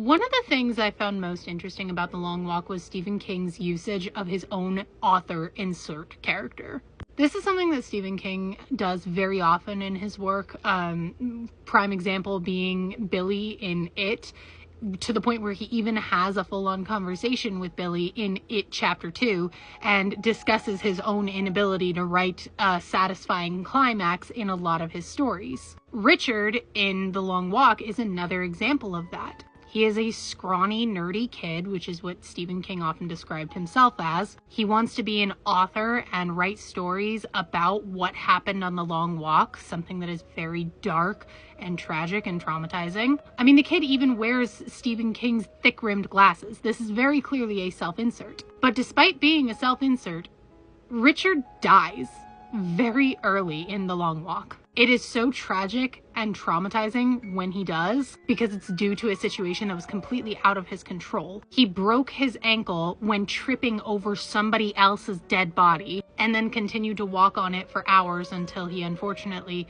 One of the things I found most interesting about The Long Walk was Stephen King's usage of his own author insert character. This is something that Stephen King does very often in his work. Prime example being Billy in It, to the point where he even has a full-on conversation with Billy in It Chapter 2 and discusses his own inability to write a satisfying climax in a lot of his stories. Richard in The Long Walk is another example of that. He is a scrawny, nerdy kid, which is what Stephen King often described himself as. He wants to be an author and write stories about what happened on the Long Walk, something that is very dark and tragic and traumatizing. I mean, the kid even wears Stephen King's thick-rimmed glasses. This is very clearly a self-insert. But despite being a self-insert, Richard dies very early in The Long Walk. It is so tragic and traumatizing when he does, because it's due to a situation that was completely out of his control. He broke his ankle when tripping over somebody else's dead body, and then continued to walk on it for hours until he unfortunately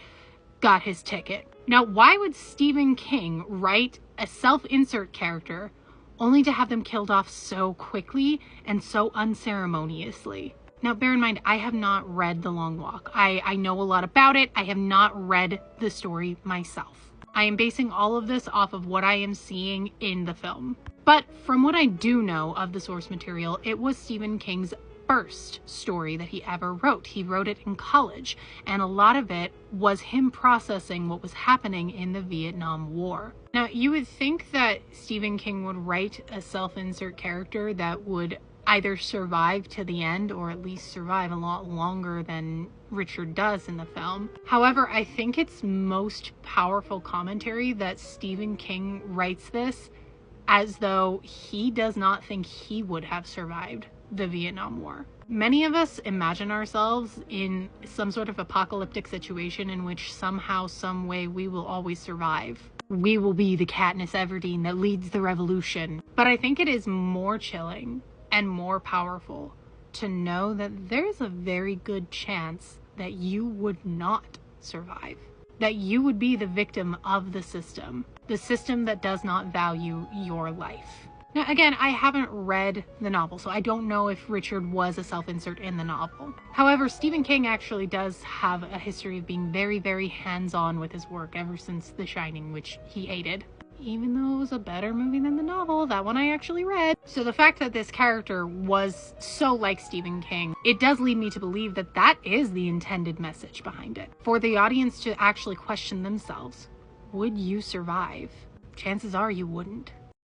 got his ticket. Now, why would Stephen King write a self-insert character only to have them killed off so quickly and so unceremoniously? Now, bear in mind, I have not read The Long Walk. I know a lot about it. I have not read the story myself. I am basing all of this off of what I am seeing in the film. But from what I do know of the source material, it was Stephen King's first story that he ever wrote. He wrote it in college, and a lot of it was him processing what was happening in the Vietnam War. Now, you would think that Stephen King would write a self-insert character that would either survive to the end or at least survive a lot longer than Richard does in the film. However, I think it's most powerful commentary that Stephen King writes this as though he does not think he would have survived the Vietnam War. Many of us imagine ourselves in some sort of apocalyptic situation in which somehow, some way, we will always survive. We will be the Katniss Everdeen that leads the revolution. But I think it is more chilling and more powerful to know that there's a very good chance that you would not survive, that you would be the victim of the system that does not value your life. Now, again, I haven't read the novel, so I don't know if Richard was a self-insert in the novel. However, Stephen King actually does have a history of being very, very hands-on with his work ever since The Shining, which he hated. Even though it was a better movie than the novel, that one I actually read. So the fact that this character was so like Stephen King, it does lead me to believe that that is the intended message behind it. For the audience to actually question themselves, would you survive? Chances are you wouldn't.